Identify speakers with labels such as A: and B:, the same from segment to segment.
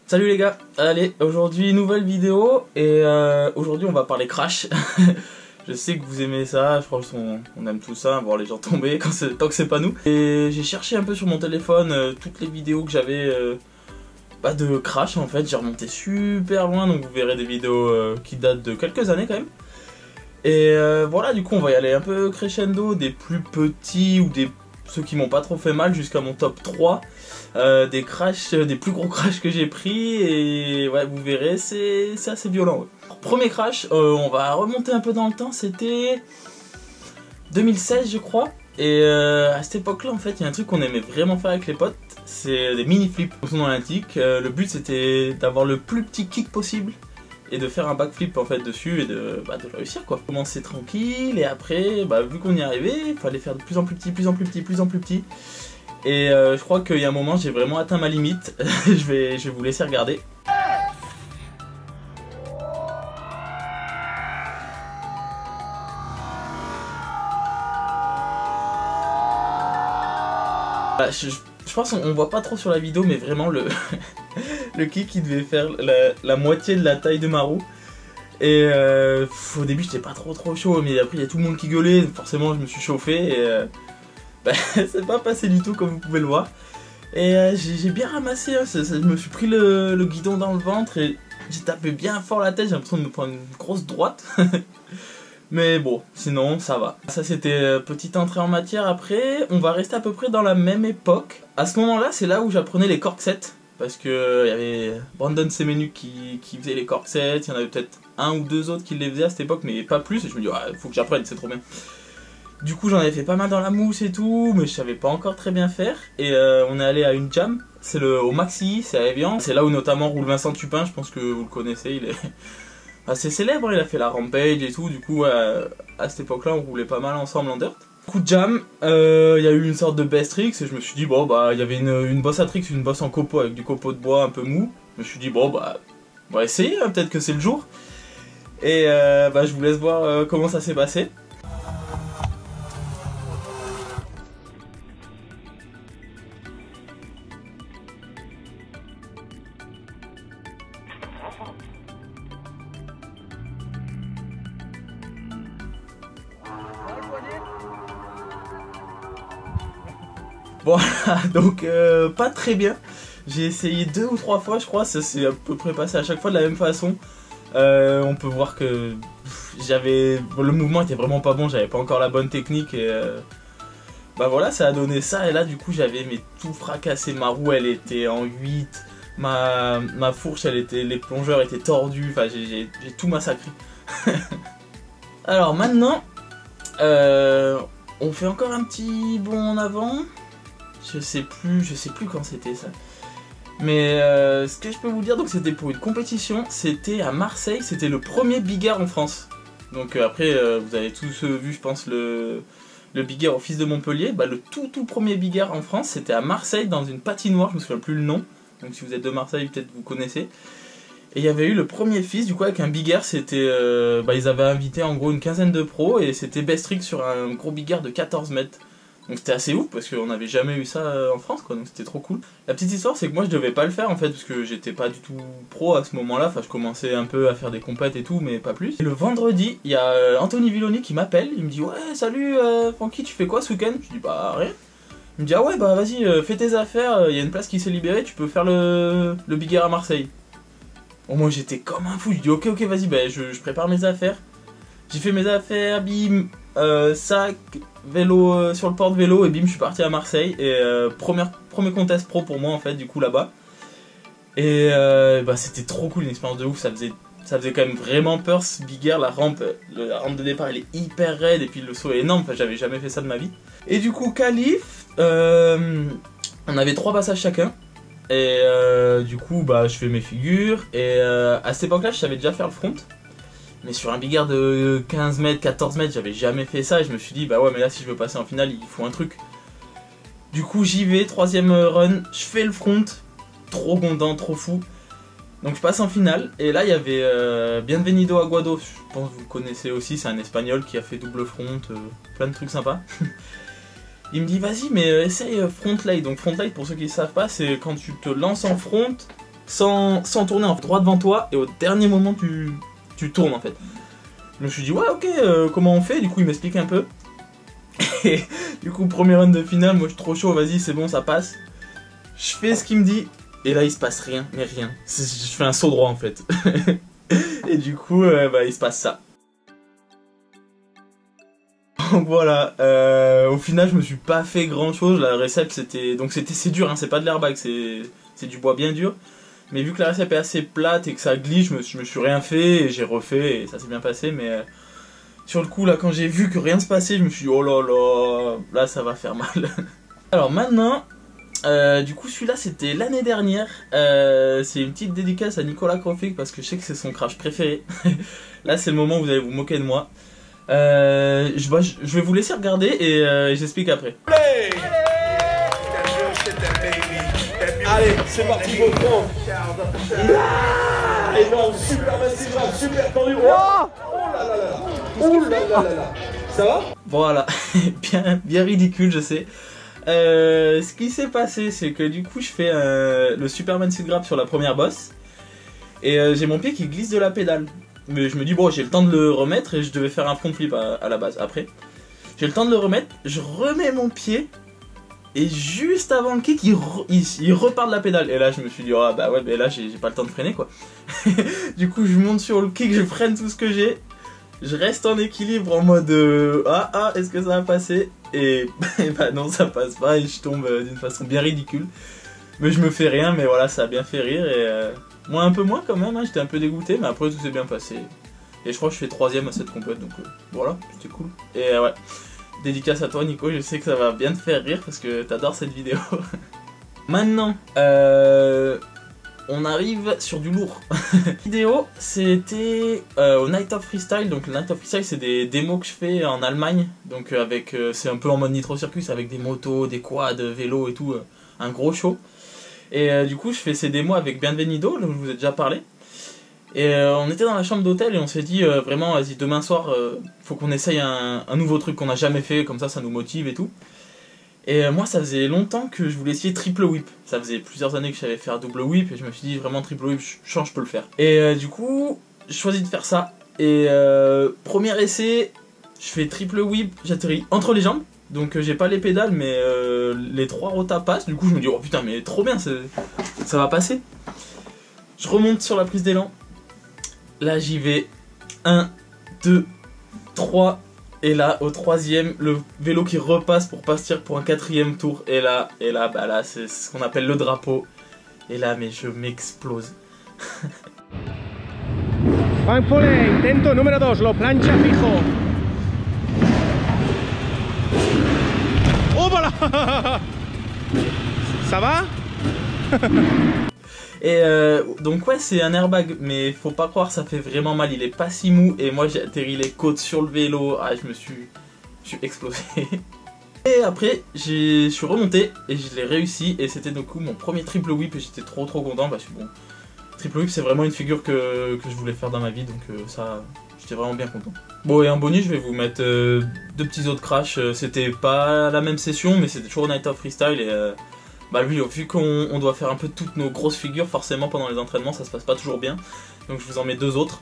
A: Salut les gars, allez, aujourd'hui nouvelle vidéo et aujourd'hui on va parler crash. Je sais que vous aimez ça, je pense qu'on aime tout ça, voir les gens tomber tant que c'est pas nous. Et j'ai cherché un peu sur mon téléphone toutes les vidéos que j'avais de crash en fait, j'ai remonté super loin donc vous verrez des vidéos qui datent de quelques années quand même. Et voilà, du coup on va y aller un peu crescendo, des plus petits ou ceux qui m'ont pas trop fait mal jusqu'à mon top 3. Des crashs, des plus gros crashs que j'ai pris et ouais vous verrez c'est assez violent. Ouais. Premier crash, on va remonter un peu dans le temps, c'était 2016 je crois. Et à cette époque là en fait il y a un truc qu'on aimait vraiment faire avec les potes, c'est des mini flips au son olympique. Le but c'était d'avoir le plus petit kick possible et de faire un backflip en fait dessus et de le réussir quoi. Commencer tranquille et après vu qu'on y arrivait il fallait faire de plus en plus petit, plus en plus petit, plus en plus petit. Et je crois qu'il y a un moment j'ai vraiment atteint ma limite. je vais vous laisser regarder. Je pense qu'on voit pas trop sur la vidéo mais vraiment le kick il devait faire la moitié de la taille de ma roue. Et au début j'étais pas trop chaud mais après il y a tout le monde qui gueulait donc forcément je me suis chauffé et c'est pas passé du tout comme vous pouvez le voir. Et j'ai bien ramassé, hein, je me suis pris le guidon dans le ventre et j'ai tapé bien fort la tête, j'ai l'impression de me prendre une grosse droite. Mais bon, sinon ça va. Ça c'était petite entrée en matière. Après, on va rester à peu près dans la même époque. À ce moment là, c'est là où j'apprenais les corksets. Parce que il y avait Brandon Semenu qui faisait les corksets, il y en avait peut-être un ou deux autres qui les faisaient à cette époque, mais pas plus. Et je me dis, faut que j'apprenne, c'est trop bien. Du coup j'en avais fait pas mal dans la mousse et tout, mais je savais pas encore très bien faire. Et on est allé à une jam, c'est au Maxi, c'est à Evian. C'est là où notamment roule Vincent Tupin, je pense que vous le connaissez, il est assez célèbre, il a fait la Rampage et tout. Du coup à cette époque là on roulait pas mal ensemble en dirt. Coup de jam, il y a eu une sorte de best tricks et je me suis dit bon il y avait une bosse à tricks, une bosse en copeaux avec du copeau de bois un peu mou. Je me suis dit bon on va essayer, hein, peut-être que c'est le jour. Et je vous laisse voir comment ça s'est passé. Voilà, donc pas très bien. J'ai essayé 2 ou 3 fois je crois, ça s'est à peu près passé à chaque fois de la même façon. On peut voir que le mouvement était vraiment pas bon, j'avais pas encore la bonne technique et voilà ça a donné ça. Et là du coup j'avais tout fracassé, ma roue elle était en 8, ma fourche les plongeurs étaient tordus, enfin j'ai tout massacré. Alors maintenant on fait encore un petit bond en avant. Je sais plus quand c'était ça. Mais ce que je peux vous dire, donc c'était pour une compétition, c'était à Marseille, c'était le premier Big Air en France. Donc après vous avez tous vu je pense le Big Air au Fils de Montpellier. Le tout premier Big Air en France c'était à Marseille dans une patinoire, je me souviens plus le nom. Donc si vous êtes de Marseille peut-être vous connaissez. Et il y avait eu le premier Fils du coup avec un Big Air, c'était ils avaient invité en gros une quinzaine de pros et c'était best trick sur un gros Big Air de 14 mètres. Donc c'était assez ouf parce qu'on n'avait jamais eu ça en France quoi, donc c'était trop cool. La petite histoire c'est que moi je devais pas le faire en fait parce que j'étais pas du tout pro à ce moment là, enfin je commençais un peu à faire des compètes et tout mais pas plus. Et le vendredi il y a Anthony Villoni qui m'appelle, il me dit ouais salut Francky tu fais quoi ce week-end? Je dis rien. Il me dit ah ouais vas-y fais tes affaires, il y a une place qui s'est libérée, tu peux faire le Big Air à Marseille. Bon moi j'étais comme un fou, je dis ok vas-y je prépare mes affaires. J'ai fait mes affaires, bim, sac, vélo sur le porte-vélo et bim je suis parti à Marseille et premier contest pro pour moi en fait du coup là-bas. Et c'était trop cool, une expérience de ouf, ça faisait quand même vraiment peur ce Big Air, la rampe de départ elle est hyper raide et puis le saut est énorme, enfin j'avais jamais fait ça de ma vie. Et du coup qualif, on avait 3 passages chacun. Et du coup je fais mes figures et à cette époque là je savais déjà faire le front. Mais sur un Big Air de 15 mètres, 14 mètres, j'avais jamais fait ça et je me suis dit ouais mais là si je veux passer en finale il faut un truc. Du coup j'y vais, 3ème run, je fais le front, trop content, trop fou. Donc je passe en finale et là il y avait Bienvenido Aguado, je pense que vous le connaissez aussi, c'est un espagnol qui a fait double front, plein de trucs sympas. Il me dit vas-y mais essaye front lay. Donc front lay pour ceux qui ne savent pas c'est quand tu te lances en front sans tourner en droit devant toi, et au dernier moment tu tournes en fait. Je me suis dit ouais ok, comment on fait? Du coup il m'explique un peu. Et du coup premier run de finale, moi je suis trop chaud, vas-y c'est bon ça passe. Je fais ce qu'il me dit, et là il se passe rien, mais rien. Je fais un saut droit en fait. Et du coup il se passe ça. Donc voilà, au final je me suis pas fait grand chose, la récep c'est dur, hein, c'est pas de l'airbag, c'est du bois bien dur. Mais vu que la récep est assez plate et que ça glisse, je me suis rien fait et j'ai refait et ça s'est bien passé. Mais sur le coup là quand j'ai vu que rien se passait, je me suis dit oh là là ça va faire mal. Alors maintenant, du coup celui-là c'était l'année dernière, c'est une petite dédicace à Nicolas Krofik parce que je sais que c'est son crash préféré. Là c'est le moment où vous allez vous moquer de moi. Je vais vous laisser regarder et j'explique après.
B: Allez, c'est parti, vos francs. Et non, super massif, super tendu. Oh là là là. Oh là là là là. Ça va?
A: Voilà, bien ridicule, je sais. Ce qui s'est passé, c'est que du coup, je fais le Superman Seed Grab sur la première boss. Et j'ai mon pied qui glisse de la pédale. Mais je me dis, bon, j'ai le temps de le remettre et je devais faire un front flip à la base. Après, j'ai le temps de le remettre, je remets mon pied. Et juste avant le kick, il repart de la pédale. Et là, je me suis dit, ah bah ouais, mais là, j'ai pas le temps de freiner quoi. Du coup, je monte sur le kick, je freine tout ce que j'ai. Je reste en équilibre en mode est-ce que ça va passer? Et bah non, ça passe pas et je tombe d'une façon bien ridicule. Mais je me fais rien, mais voilà, ça a bien fait rire. Et moi, un peu moins quand même, hein, j'étais un peu dégoûté, mais après, tout s'est bien passé. Et je crois que je fais 3ème à cette compète, donc voilà, c'était cool. Et ouais. Dédicace à toi Nico, je sais que ça va bien te faire rire parce que t'adores cette vidéo. Maintenant, on arrive sur du lourd. La vidéo, c'était au Night of Freestyle. Donc le Night of Freestyle, c'est des démos que je fais en Allemagne. Donc c'est un peu en mode nitro circuit, c'est avec des motos, des quads, vélos et tout, un gros show. Et du coup, je fais ces démos avec Bienvenido, dont je vous ai déjà parlé. Et on était dans la chambre d'hôtel et on s'est dit vraiment, vas-y, demain soir, faut qu'on essaye un nouveau truc qu'on n'a jamais fait, comme ça nous motive et tout. Et moi, ça faisait longtemps que je voulais essayer triple whip. Ça faisait plusieurs années que je savais faire double whip et je me suis dit vraiment triple whip, je peux le faire. Et du coup, j'ai choisi de faire ça. Et premier essai, je fais triple whip, j'atterris entre les jambes. Donc j'ai pas les pédales, mais les 3 rotas passent. Du coup, je me dis, oh putain, mais trop bien, ça va passer. Je remonte sur la prise d'élan. Là j'y vais, 1, 2, 3, et là au 3ème, le vélo qui repasse pour partir pour un 4ème tour, et là, bah là c'est ce qu'on appelle le drapeau, et là mais je m'explose.
C: Fanfole, intento numéro 2, lo plancha fijo. Oh voilà. Ça va?
A: Et donc ouais, c'est un airbag, mais faut pas croire, ça fait vraiment mal, il est pas si mou. Et moi j'ai atterri les côtes sur le vélo, je suis explosé. Et après je suis remonté et je l'ai réussi. Et c'était du coup mon premier triple whip et j'étais trop content parce que bon, triple whip c'est vraiment une figure que je voulais faire dans ma vie. Donc ça, j'étais vraiment bien content. Bon, et en bonus je vais vous mettre 2 petits autres crash. C'était pas la même session mais c'était toujours Night of Freestyle. Et bah lui, vu qu'on doit faire un peu toutes nos grosses figures, forcément pendant les entraînements ça se passe pas toujours bien. Donc je vous en mets 2 autres.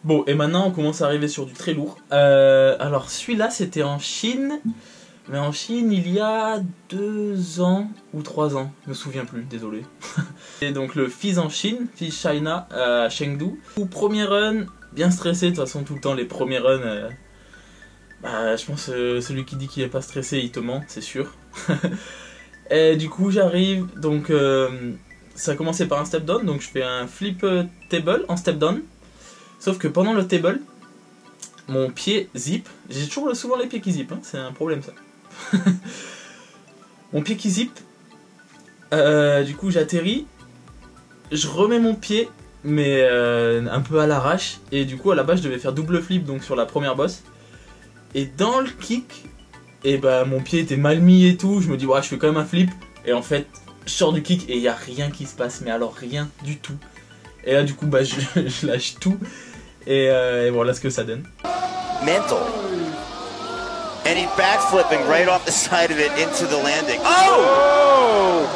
A: Bon, et maintenant on commence à arriver sur du très lourd. Alors celui-là c'était en Chine. Mais en Chine, il y a 2 ans ou 3 ans, je me souviens plus, désolé. Et donc le FIS en Chine, FIS China à Chengdu. Premier run, bien stressé, de toute façon tout le temps les premiers runs, bah, je pense celui qui dit qu'il est pas stressé, il te ment, c'est sûr. Et du coup j'arrive, donc ça a commencé par un step down, donc je fais un flip table en step down. Sauf que pendant le table, mon pied zip, j'ai toujours souvent les pieds qui zip, hein, c'est un problème ça. Mon pied qui zip, du coup j'atterris, je remets mon pied mais un peu à l'arrache et du coup à la base je devais faire double flip donc sur la première bosse et dans le kick et bah mon pied était mal mis et tout, je me dis ouais je fais quand même un flip et en fait je sors du kick et il n'y a rien qui se passe, mais alors rien du tout. Et là du coup bah je lâche tout et voilà ce que ça donne.
D: Mental. And he's backflipping right off the side of it into the landing. Oh!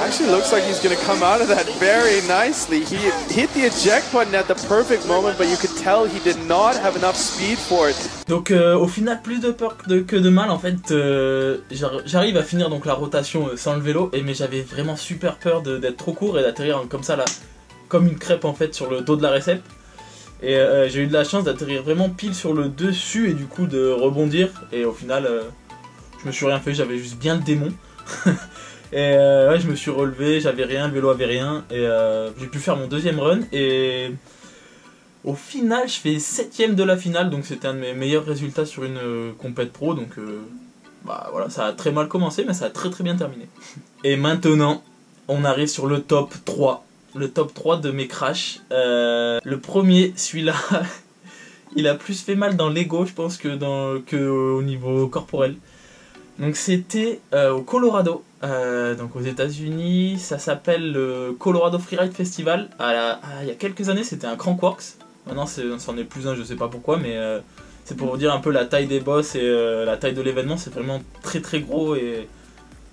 E: Actually looks like he's going to come out of that very nicely. He hit the eject button at the perfect moment, but you could tell he did not have enough speed for it.
A: Donc au final plus de peur que de mal en fait. J'arrive à finir donc la rotation sans le vélo, mais j'avais vraiment super peur d'être trop court et d'atterrir comme ça là, comme une crêpe en fait sur le dos de la récepte. Et j'ai eu de la chance d'atterrir vraiment pile sur le dessus et du coup de rebondir. Et au final, je me suis rien fait, j'avais juste bien le démon. Et ouais, je me suis relevé, j'avais rien, le vélo avait rien. Et j'ai pu faire mon deuxième run. Et au final, je fais 7ème de la finale. Donc c'était un de mes meilleurs résultats sur une compète pro. Donc bah voilà, ça a très mal commencé, mais ça a très très bien terminé. Et maintenant, on arrive sur le top 3. Le top 3 de mes crashs. Le premier, celui-là, il a plus fait mal dans l'ego, je pense, que au niveau corporel. Donc c'était au Colorado, donc aux États-Unis. Ça s'appelle le Colorado Freeride Festival. Il y a quelques années, c'était un Crankworx. Maintenant, c'en est plus un, je sais pas pourquoi, mais c'est pour vous dire un peu la taille des boss et la taille de l'événement. C'est vraiment très très gros et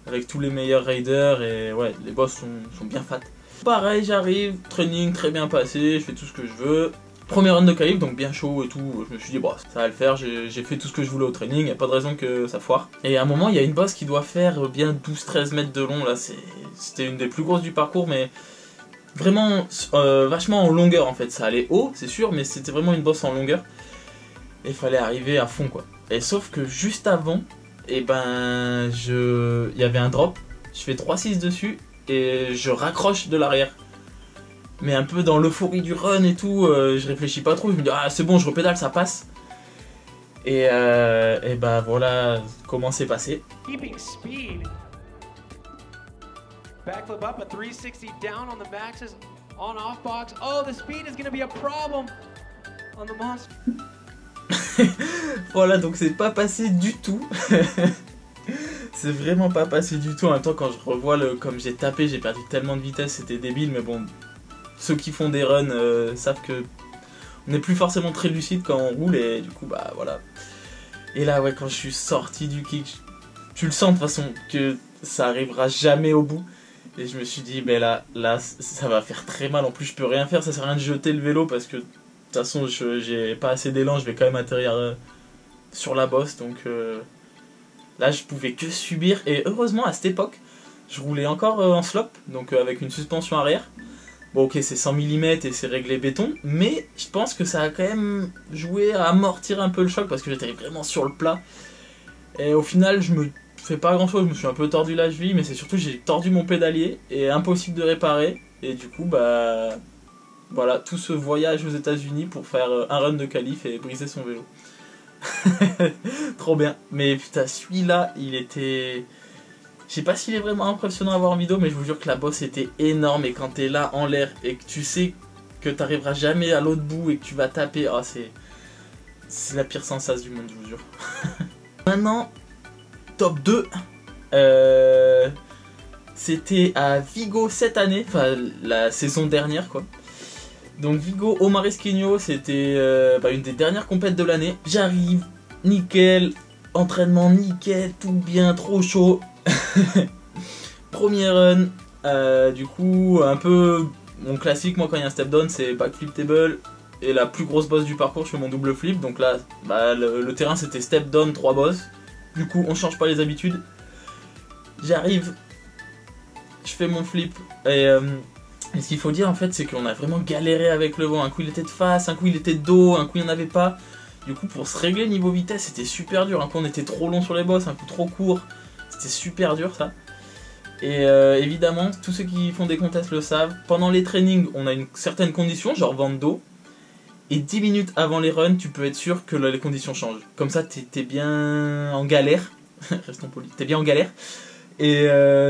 A: avec tous les meilleurs raiders et ouais, les boss sont bien fat. Pareil, j'arrive, training très bien passé, je fais tout ce que je veux. Premier run de qualif, donc bien chaud et tout. Je me suis dit, bon, ça va le faire, j'ai fait tout ce que je voulais au training, y a pas de raison que ça foire. Et à un moment, il y a une boss qui doit faire bien 12-13 mètres de long, là, c'était une des plus grosses du parcours, mais vraiment vachement en longueur en fait. Ça allait haut, c'est sûr, mais c'était vraiment une boss en longueur. Et il fallait arriver à fond, quoi. Et sauf que juste avant, et ben, il y avait un drop, je fais 3-6 dessus. Et je raccroche de l'arrière. Mais un peu dans l'euphorie du run et tout, je réfléchis pas trop, je me dis ah c'est bon, je repédale, ça passe. Et bah voilà comment c'est passé.
F: Keeping speed. Backflip up, a 360 down on the maxes, on off box. Oh, the speed is going to be a problem on the monster.
A: Voilà, donc c'est pas passé du tout. C'est vraiment pas passé du tout. En même temps, quand je revois comme j'ai tapé, j'ai perdu tellement de vitesse, c'était débile. Mais bon, ceux qui font des runs savent que on n'est plus forcément très lucide quand on roule. Et du coup, bah voilà. Et là, ouais, quand je suis sorti du kick, tu le sens de toute façon que ça arrivera jamais au bout. Et je me suis dit, ben là, ça va faire très mal. En plus, je peux rien faire. Ça sert à rien de jeter le vélo parce que de toute façon, j'ai pas assez d'élan. Je vais quand même atterrir sur la bosse. Donc là, je pouvais que subir. Et heureusement, à cette époque, je roulais encore en slop, donc avec une suspension arrière. Bon, ok, c'est 100 mm et c'est réglé béton, mais je pense que ça a quand même joué à amortir un peu le choc parce que j'étais vraiment sur le plat. Et au final, je me fais pas grand chose, je me suis un peu tordu la cheville, mais c'est surtout j'ai tordu mon pédalier et impossible de réparer. Et du coup, bah voilà, tout ce voyage aux États-Unis pour faire un run de qualif et briser son vélo. Trop bien. Mais putain, celui-là, il était... Je sais pas s'il est vraiment impressionnant à voir en vidéo, mais je vous jure que la bosse était énorme. Et quand t'es là en l'air et que tu sais que t'arriveras jamais à l'autre bout et que tu vas taper, oh, c'est la pire sensation du monde, je vous jure. Maintenant, top 2. C'était à Vigo cette année, enfin la saison dernière quoi. Donc Vigo au Marisqueño, c'était une des dernières compètes de l'année. J'arrive, nickel, entraînement nickel, tout bien, trop chaud. Premier run, du coup un peu mon classique, moi quand il y a un step down c'est backflip table et la plus grosse boss du parcours je fais mon double flip. Donc là le terrain c'était step down 3 boss, du coup on change pas les habitudes. J'arrive, je fais mon flip et ce qu'il faut dire en fait c'est qu'on a vraiment galéré avec le vent. Un coup il était de face, un coup il était de dos, un coup il n'y en avait pas. Du coup pour se régler niveau vitesse c'était super dur. Un coup on était trop long sur les boss, un coup trop court. C'était super dur ça. Et évidemment, tous ceux qui font des contests le savent, pendant les trainings, on a une certaine condition, genre vent de dos. Et 10 minutes avant les runs, tu peux être sûr que les conditions changent. Comme ça, t'es bien en galère. Restons polis. T'es bien en galère. Et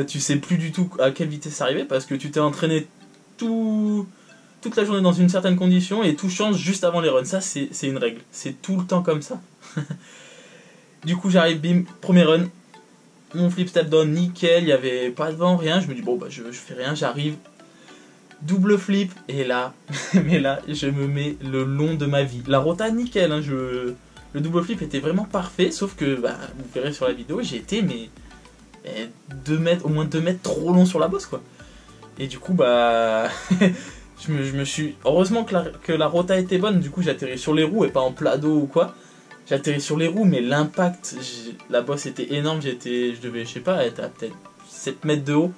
A: tu sais plus du tout à quelle vitesse arriver parce que tu t'es entraîné toute la journée dans une certaine condition et tout change juste avant les runs. Ça, c'est une règle. C'est tout le temps comme ça. Du coup, j'arrive, bim, premier run. mon flip step down nickel, il n'y avait pas de vent, rien. Je me dis bon bah je fais rien, j'arrive. Double flip et là, mais là je me mets le long de ma vie. La rota nickel, hein, le double flip était vraiment parfait, sauf que bah, vous verrez sur la vidéo, j'ai été mais 2 mètres, au moins 2 mètres trop long sur la bosse quoi. Et du coup bah je me suis, heureusement que la rota était bonne, du coup j'atterris sur les roues et pas en plat dos ou quoi. J'atterris sur les roues mais l'impact, la bosse était énorme, je devais je sais pas être à peut-être 7 mètres de haut.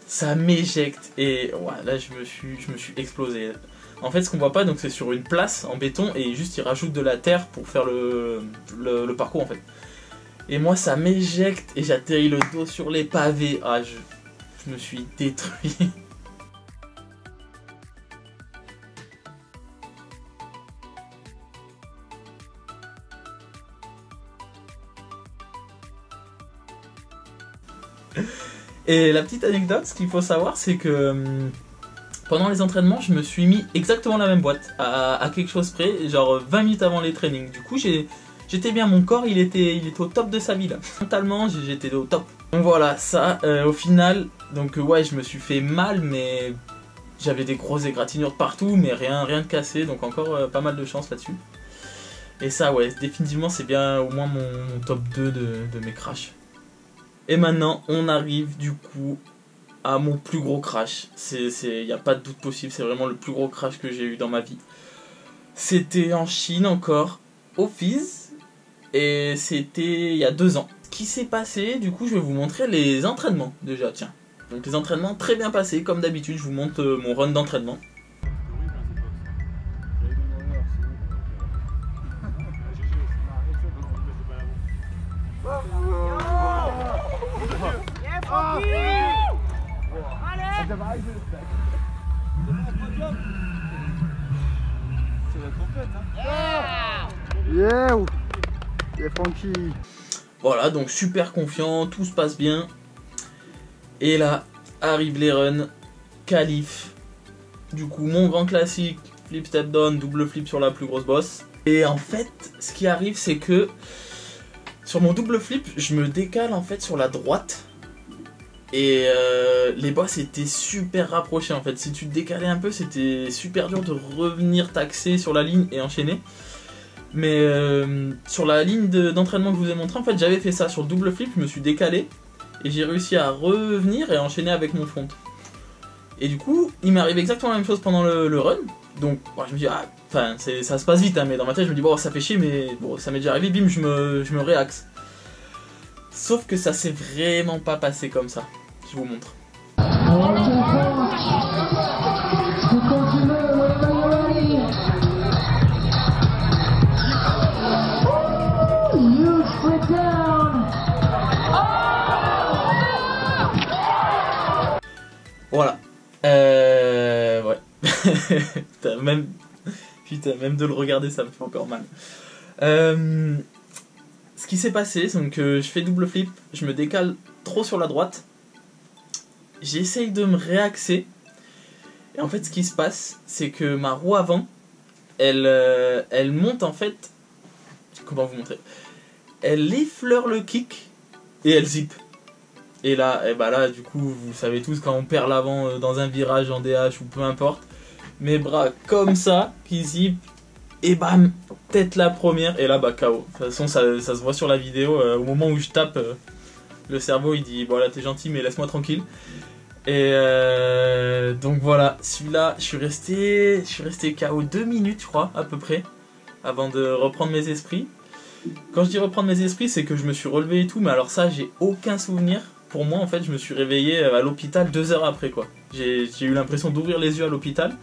A: Ça m'éjecte et ouais, là je me suis explosé. En fait ce qu'on voit pas donc c'est sur une place en béton et juste ils rajoutent de la terre pour faire le parcours en fait. Et moi ça m'éjecte et j'atterris le dos sur les pavés. Ah je me suis détruit. Et la petite anecdote, ce qu'il faut savoir, c'est que pendant les entraînements, je me suis mis exactement la même boîte, à quelque chose près, genre 20 minutes avant les trainings. Du coup, j'étais bien, mon corps, il était au top de sa vie là. Mentalement, j'étais au top. Donc voilà, ça, au final, donc ouais, je me suis fait mal, mais j'avais des grosses égratignures partout, mais rien de cassé, donc encore pas mal de chance là-dessus. Et ça, ouais, définitivement, c'est bien au moins mon top 2 de mes crashs. Et maintenant, on arrive du coup à mon plus gros crash. Il n'y a pas de doute possible, c'est vraiment le plus gros crash que j'ai eu dans ma vie. C'était en Chine encore, au FIS, et c'était il y a 2 ans. Ce qui s'est passé, du coup, je vais vous montrer les entraînements déjà, tiens. Donc les entraînements très bien passés, comme d'habitude, je vous montre mon run d'entraînement.
G: Yeah, Francky.
A: Voilà, donc super confiant, tout se passe bien. Et là, arrivent les runs, qualif. Du coup, mon grand classique, flip step down, double flip sur la plus grosse bosse. Et en fait, ce qui arrive, c'est que sur mon double flip, je me décale en fait sur la droite. Et les bosses étaient super rapprochées en fait. Si tu te décalais un peu, c'était super dur de revenir taxer sur la ligne et enchaîner. Mais sur la ligne d'entraînement que je vous ai montré, en fait, j'avais fait ça sur le double flip, je me suis décalé et j'ai réussi à revenir et enchaîner avec mon front. Et du coup, il m'est arrivé exactement la même chose pendant le run. Donc, bon, je me dis, ah, enfin, ça se passe vite, hein, mais dans ma tête, je me dis, bon, ça fait chier, mais bon, ça m'est déjà arrivé, bim, je me réaxe. Sauf que ça s'est vraiment pas passé comme ça. Je vous montre. Voilà. Ouais. Putain, même de le regarder, ça me fait encore mal. Ce qui s'est passé, c'est que je fais double flip, je me décale trop sur la droite. J'essaye de me réaxer. Et en fait, ce qui se passe, c'est que ma roue avant, elle monte en fait. Comment vous montrer? Elle effleure le kick et elle zip. Et là, là, du coup, vous savez tous, quand on perd l'avant dans un virage en DH ou peu importe, mes bras comme ça, qui zip, et bam, tête la première, et là, bah, KO. De toute façon, ça se voit sur la vidéo, au moment où je tape, le cerveau, il dit, bon là, t'es gentil, mais laisse-moi tranquille. Et donc voilà, celui-là, je suis resté KO 2 minutes, je crois, à peu près, avant de reprendre mes esprits. Quand je dis reprendre mes esprits, c'est que je me suis relevé et tout, mais alors ça, j'ai aucun souvenir. Pour moi, en fait, je me suis réveillé à l'hôpital 2 heures après, quoi. J'ai eu l'impression d'ouvrir les yeux à l'hôpital,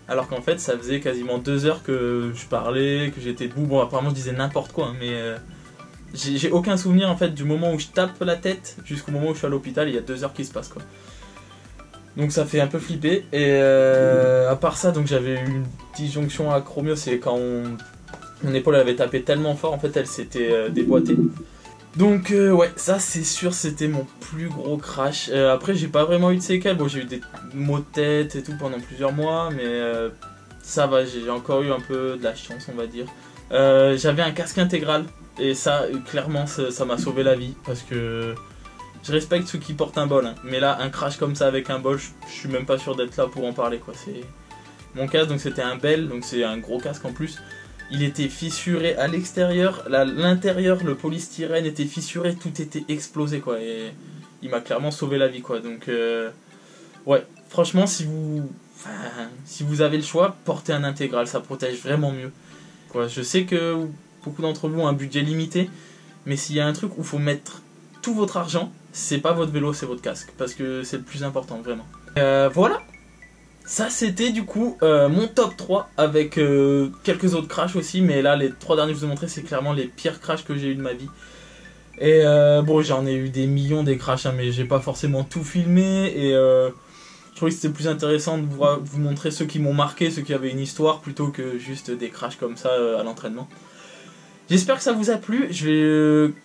A: alors qu'en fait, ça faisait quasiment 2 heures que je parlais, que j'étais debout. Bon, apparemment, je disais n'importe quoi, hein, mais j'ai aucun souvenir, en fait, du moment où je tape la tête jusqu'au moment où je suis à l'hôpital. Il y a 2 heures qui se passent, quoi. Donc ça fait un peu flipper. Et à part ça, donc j'avais eu une disjonction acromiose, c'est quand mon épaule avait tapé tellement fort, en fait, elle s'était déboîtée. Donc ouais, ça c'est sûr, c'était mon plus gros crash. Après, j'ai pas vraiment eu de séquelles. Bon, j'ai eu des maux de tête et tout pendant plusieurs mois, mais ça va, j'ai encore eu un peu de la chance, on va dire. J'avais un casque intégral et ça, clairement, ça m'a sauvé la vie parce que je respecte ceux qui portent un bol, hein. Mais là, un crash comme ça avec un bol, je suis même pas sûr d'être là pour en parler, quoi. C'est mon casque, donc c'était un Bell, donc c'est un gros casque en plus. Il était fissuré à l'extérieur, l'intérieur, le polystyrène était fissuré, tout était explosé, quoi. Et il m'a clairement sauvé la vie, quoi. Donc, ouais, franchement, si vous avez le choix, portez un intégral, ça protège vraiment mieux. Quoi, je sais que beaucoup d'entre vous ont un budget limité, mais s'il y a un truc où il faut mettre tout votre argent, c'est pas votre vélo, c'est votre casque, parce que c'est le plus important, vraiment. Voilà, ça c'était du coup mon top 3, avec quelques autres crashs aussi, mais là, les 3 derniers que je vous ai montrés, c'est clairement les pires crashs que j'ai eu de ma vie. Et bon, j'en ai eu des millions des crashs, hein, mais j'ai pas forcément tout filmé, et je trouvais que c'était plus intéressant de vous montrer ceux qui m'ont marqué, ceux qui avaient une histoire, plutôt que juste des crashs comme ça à l'entraînement. J'espère que ça vous a plu.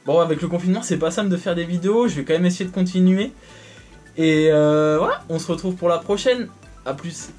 A: Bon, avec le confinement, c'est pas simple de faire des vidéos, je vais quand même essayer de continuer. Et voilà, on se retrouve pour la prochaine. A plus.